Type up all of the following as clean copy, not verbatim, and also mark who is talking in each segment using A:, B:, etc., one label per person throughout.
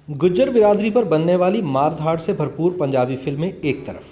A: गुज्जर बिरादरी पर बनने वाली मार धाड़ से भरपूर पंजाबी फिल्में एक तरफ,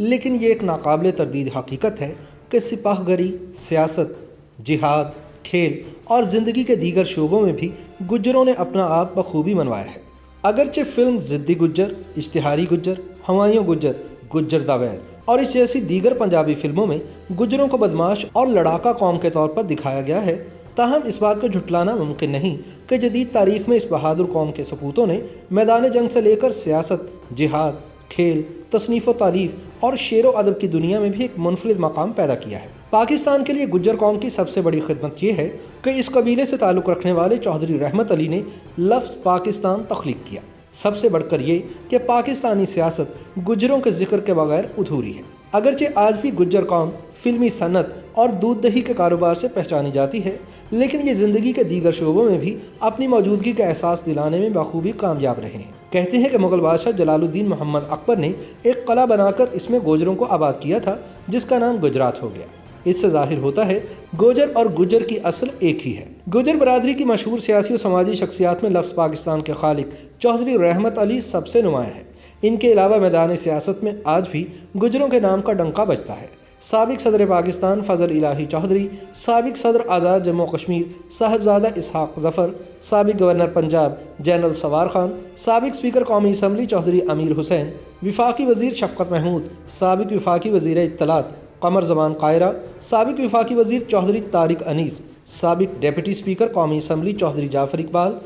A: लेकिन ये एक नाकाबिले तरदीद हकीकत है कि सिपाहगरी, सियासत, जिहाद, खेल और ज़िंदगी के दीगर शोबों में भी गुज्जरों ने अपना आप बखूबी मनवाया है। अगरचे फिल्म ज़िद्दी गुज्जर, इश्तिहारी गुज्जर, हवाइयों गुज्जर, गुज्जर दावैर और इस जैसी दीगर पंजाबी फिल्मों में गुज्जरों को बदमाश और लड़ाका कौम के तौर पर दिखाया गया है, ताहम इस बात को झुटलाना मुमकिन नहीं कि जदीद तारीख में इस बहादुर कौम के सपूतों ने मैदान जंग से लेकर सियासत, जिहाद, खेल, तसनीफ़ व तालीफ और शेर व अदब की दुनिया में भी एक मुनफरिद मकाम पैदा किया है। पाकिस्तान के लिए गुज्जर कौम की सबसे बड़ी खिदमत ये है कि इस कबीले से ताल्लुक़ रखने वाले चौधरी रहमत अली ने लफ्ज़ पाकिस्तान तख्लीक किया। सबसे बढ़कर ये कि पाकिस्तानी सियासत गुज्जरों के जिक्र के बगैर अधूरी है। अगरचे आज भी गुज्जर कौम फिल्मी सनत और दूध दही के कारोबार से पहचानी जाती है, लेकिन ये ज़िंदगी के दीगर शोबों में भी अपनी मौजूदगी का एहसास दिलाने में बखूबी कामयाब रहे हैं। कहते हैं कि मुग़ल बादशाह जलालुद्दीन मोहम्मद अकबर ने एक क़ला बनाकर इसमें गोजरों को आबाद किया था, जिसका नाम गुजरात हो गया। इससे ज़ाहिर होता है गोजर और गुज्जर की असल एक ही है। गुज्जर बरादरी की मशहूर सियासी और समाजी शख्सियात में लफ्ज़ पाकिस्तान के खालिक चौधरी रहमत अली सबसे नुमाया है। इनके अलावा मैदान सियासत में आज भी गुज्जरों के नाम का डंका बजता है। साबिक सदर पाकिस्तान फजल इलाही चौधरी, साबिक सदर आज़ाद जम्मू कश्मीर साहबजादा इसहाक ज़फ़र, साबिक गवर्नर पंजाब जनरल सवार खान, साबिक स्पीकर कौमी असम्बली चौधरी अमीर हुसैन, विफाकी वज़ीर शफ़क़त महमूद, साबिक विफाकी वज़ीर इत्तलात कमर ज़मान कायरा, साबिक विफाकी वज़ीर चौधरी तारिक अनीस, साबिक डिप्टी स्पीकर कौमी असम्बली चौधरी जाफ़र इकबाल,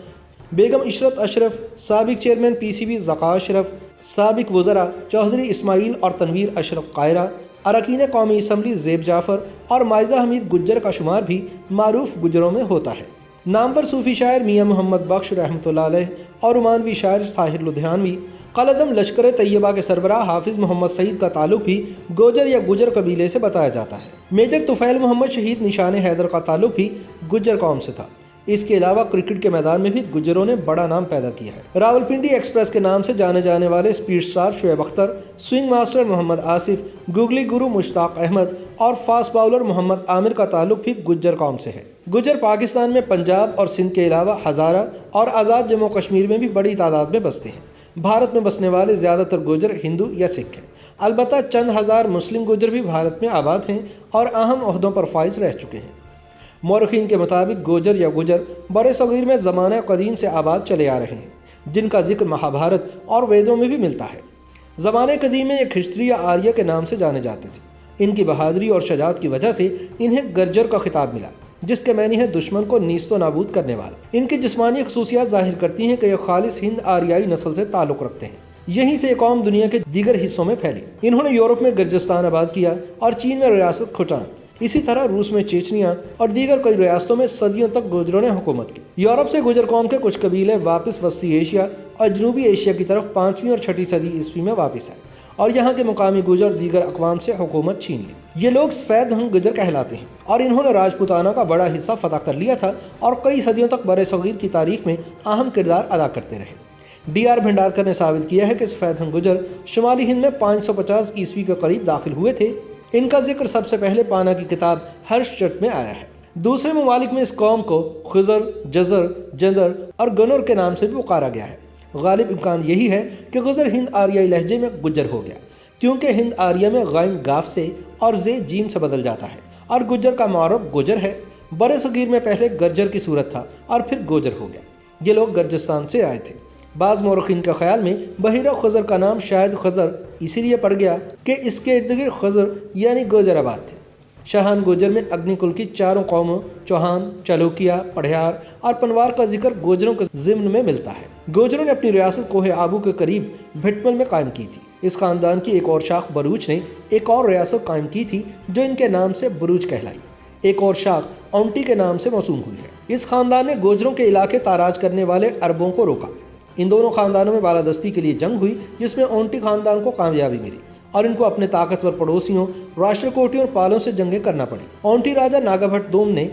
A: बेगम इशरत अशरफ, साबिक चेयरमैन PCB ज़का अशरफ, साबिक वज़रा चौधरी इस्माइल और तनवीर अशरफ कायरा, अरकान कौमी असम्बली ज़ेब जाफ़र और माइज़ा हमीद गुज्जर का शुमार भी मारूफ गुज्जरों में होता है। नामवर सूफ़ी शायर मियाँ मोहम्मद बख्श रहमतुल्लाह अलैह और उमानवी शायर साहिर लुधियानवी, कलदम लश्कर तैयबा के सरबराह हाफिज़ मोहम्मद सईद का ताल्लुक भी गोजर या गुजर कबीले से बताया जाता है। मेजर तुफ़ैल मोहम्मद शहीद निशान हैदर का ताल्लुक भी गुज्जर कौम से था। इसके अलावा क्रिकेट के मैदान में भी गुज्जरों ने बड़ा नाम पैदा किया है। रावलपिंडी एक्सप्रेस के नाम से जाने जाने वाले speed star Shoaib Akhtar, swing master Mohammad Asif, googly गुरु मुश्ताक अहमद और फास्ट बाउलर मोहम्मद आमिर का ताल्लुक भी गुज्जर कौम से है। गुज्जर पाकिस्तान में पंजाब और सिंध के अलावा हज़ारा और आज़ाद जम्मू कश्मीर में भी बड़ी तादाद में बसते हैं। भारत में बसने वाले ज़्यादातर गुज्जर हिंदू या सिख हैं। अलबत्ता चंद हज़ार मुस्लिम गुज्जर भी भारत में आबाद हैं और अहम ओहदों पर फाइज रह चुके हैं। मौरखीन के मुताबिक गोजर या गुजर बड़े सग़ीर में ज़माना कदीम से आबाद चले आ रहे हैं, जिनका जिक्र महाभारत और वेदों में भी मिलता है। ज़माने कदीम में ये खिश्तरी या आर्य के नाम से जाने जाते थे। इनकी बहादुरी और शजाअत की वजह से इन्हें गर्जर का खिताब मिला, जिसके मैनी है दुश्मन को नीस्तो नाबूद करने वाला। इनकी जिस्मानी खसूसियात ज़ाहिर करती हैं कि यह खालिस हिंद आर्याई नस्ल से ताल्लुक़ रखते हैं। यहीं से कौम दुनिया के दीगर हिस्सों में फैली। इन्होंने यूरोप में गिरजिस्तान आबाद किया और चीन में रियासत खुटान, इसी तरह रूस में चेचनिया और दीगर कई रियासतों में सदियों तक गुजरों ने हुकूमत की। यूरोप से गुजर कौम के कुछ कबीले वापस वस्ती एशिया और जनूबी एशिया की तरफ 5वीं और 6ठी सदी ईस्वी में वापस आए और यहाँ के मुकामी गुजर दीगर अक़वाम से हुकूमत छीन ली। ये लोग सफ़ेद हंग गुजर कहलाते हैं और इन्होंने राजपुताना का बड़ा हिस्सा फतह कर लिया था और कई सदियों तक बड़े सग़ीर की तारीख में अहम किरदार अदा करते रहे। DR भंडारकर ने साबित किया है कि सफ़ेद हंग गुजर शुमाली हिंद में 550 ईस्वी के करीब दाखिल हुए थे। इनका जिक्र सबसे पहले पाना की किताब हर्षचट में आया है। दूसरे ममालिक में इस कौम को खुजर, जजर, जंदर और गनुर के नाम से भी पुकारा गया है। गालिब इम्कान यही है कि गुजर हिंद आर्याई लहजे में गुज्जर हो गया, क्योंकि हिंद आर्या में गाइन गाफ से और जे जीम से बदल जाता है और गुज्जर का मारूफ गुजर है। बड़े सगीर में पहले गर्जर की सूरत था और फिर गोजर हो गया। ये लोग गर्जिस्तान से आए थे। बाज़ मौरखीन के ख्याल में बहिरा खज़र का नाम शायद खज़र इसीलिए पड़ गया कि इसके इर्द गिर्द खज़र यानी गोजर आबाद थे। शाहान गोजर में अग्निकुल की चारों कौमों चौहान, चलुकिया, पढ़ियार और पनवार का जिक्र गोजरों के ज़िम्न में मिलता है। गोजरों ने अपनी रियासत कोहे आबू के करीब भिटमल में कायम की थी। इस ख़ानदान की एक और शाख बरूच ने एक और रियासत कायम की थी जो इनके नाम से बरूच कहलाई। एक और शाख औंटी के नाम से मौसूम हुई है। इस ख़ानदान ने गोजरों के इलाके ताराज करने वाले अरबों को रोका। इन दोनों ख़ानदानों में बालादस्ती के लिए जंग हुई, जिसमें औंटी ख़ानदान को कामयाबी मिली और इनको अपने ताकतवर पड़ोसियों राष्ट्रकूटियों और पालों से जंगें करना पड़ी। औंटी राजा नागाभट्ट दोम ने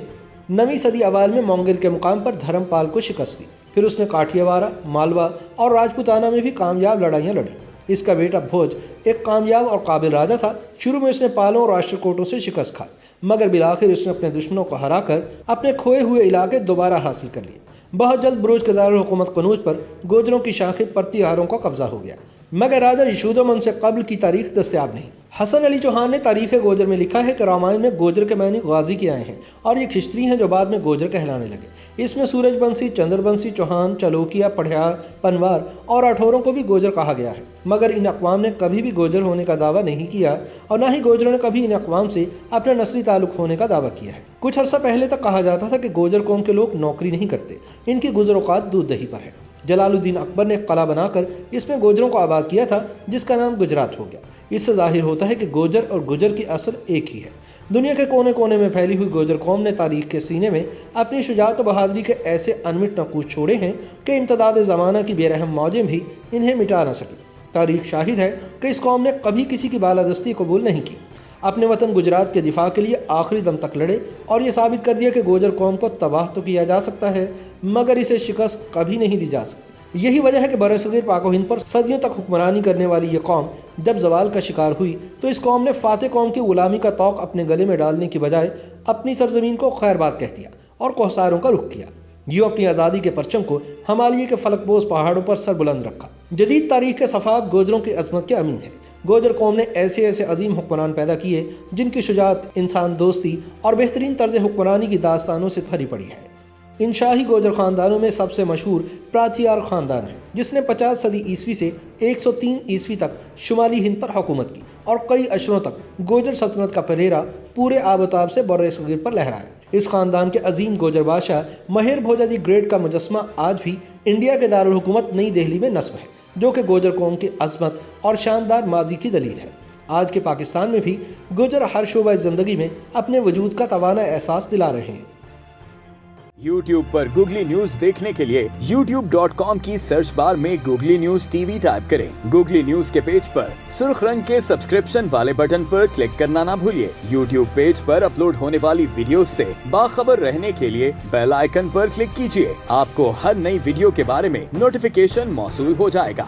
A: 9वीं सदी अवाल में मोंगिर के मुकाम पर धर्मपाल को शिकस्त दी। फिर उसने काठियावाड़ा, मालवा और राजपुताना में भी कामयाब लड़ाइयाँ लड़ी। इसका बेटा भोज एक कामयाब और काबिल राजा था। शुरू में उसने पालों और राष्ट्रकूटों से शिकस्त खाई, मगर बिलाखिर उसने अपने दुश्मनों को हराकर अपने खोए हुए इलाके दोबारा हासिल कर लिए। بہت جلد بروج کے دارالحکومت قنوج پر گوجروں کی شاخیں پرتیاروں کا قبضہ ہو گیا، مگر راجا یشودھمن سے قبل کی تاریخ دستیاب نہیں۔ حسن علی چوہان نے تاریخ گوجر میں لکھا ہے کہ رامائن میں گوجر کے معنی غازی کے آئے ہیں اور یہ کھچتری ہیں جو بعد میں گوجر کہلانے لگے۔ اس میں سورج بنسی، چندر بنسی، چوہان، چلوکیا، پڑھیار، پنوار اور اٹھوروں کو بھی گوجر کہا گیا ہے، مگر ان اقوام نے کبھی بھی گوجر ہونے کا دعویٰ نہیں کیا اور نہ ہی گوجروں نے کبھی ان اقوام سے اپنا نسلی تعلق ہونے کا دعویٰ کیا ہے۔ کچھ عرصہ پہلے تک کہا جاتا تھا کہ گوجر قوم کے لوگ نوکری نہیں کرتے، ان کی گزر اوقات دودھ دہی پر ہے۔ جلال الدین اکبر نے ایک قلعہ بنا کر اس میں گوجروں کو آباد کیا تھا جس کا نام گجرات ہو گیا۔ اس سے ظاہر ہوتا ہے کہ گوجر اور گجر کی اصل ایک ہی ہے۔ دنیا کے کونے کونے میں پھیلی ہوئی گوجر قوم نے تاریخ کے سینے میں اپنی شجاعت و بہادری کے ایسے انمٹ نقوش چھوڑے ہیں کہ امتداد زمانہ کی بے رحم موجیں بھی انہیں مٹا نہ سکی۔ تاریخ شاہد ہے کہ اس قوم نے کبھی کسی کی بالادستی قبول نہیں کی، اپنے وطن گجرات کے دفاع کے لیے آخری دم تک لڑے اور یہ ثابت کر دیا کہ گوجر قوم کو تباہ تو کیا جا سکتا ہے مگر اسے شکست کبھی نہیں دی جا سکتی۔ یہی وجہ ہے کہ برصغیر پاک و ہند پر صدیوں تک حکمرانی کرنے والی یہ قوم جب زوال کا شکار ہوئی تو اس قوم نے فاتح قوم کی غلامی کا طوق اپنے گلے میں ڈالنے کی بجائے اپنی سرزمین کو خیر باد کہہ دیا اور کوہساروں کا رخ کیا۔ یوں اپنی آزادی کے پرچم کو ہمالیہ کے فلک بوز پہاڑوں پر سر بلند رکھا۔ جدید تاریخ کے صفحات گوجروں کی عظمت کے امین ہیں۔ گوجر قوم نے ایسے عظیم حکمران پیدا کیے جن کی شجاعت، انسان دوستی اور بہترین طرز حکمرانی کی داستانوں سے بھری پڑی ہے۔ ان شاہی گوجر خاندانوں میں سب سے مشہور پراتھیار خاندان ہے جس نے 50 صدی عیسوی سے 103 عیسوی تک شمالی ہند پر حکومت کی اور کئی عشروں تک گوجر سلطنت کا پھریرا پورے آب و تاب سے برصغیر پر لہرایا۔ اس خاندان کے عظیم گوجر بادشاہ مہر بھوجا دی گریٹ کا مجسمہ آج بھی انڈیا کے دارالحکومت نئی دہلی میں نصب ہے، جو کہ گوجر قوم کی عظمت اور شاندار ماضی کی دلیل ہے۔ آج کے پاکستان میں بھی گوجر ہر شعبہ زندگی میں اپنے وجود کا توانا احساس دلا رہے ہیں۔
B: YouTube پر گوگلی نیوز دیکھنے کے لیے youtube.com کی سرچ بار میں googly news T V type کریں۔ گوگلی نیوز کے پیج پر سرخ رنگ کے سبسکرپشن والے بٹن پر کلک کرنا نہ بھولیے۔ YouTube پیج پر اپلوڈ ہونے والی ویڈیوز سے باخبر رہنے کے لیے بیل آئیکن پر کلک کیجیے۔ آپ کو ہر نئی ویڈیو کے بارے میں نوٹیفیکیشن موصول ہو جائے گا۔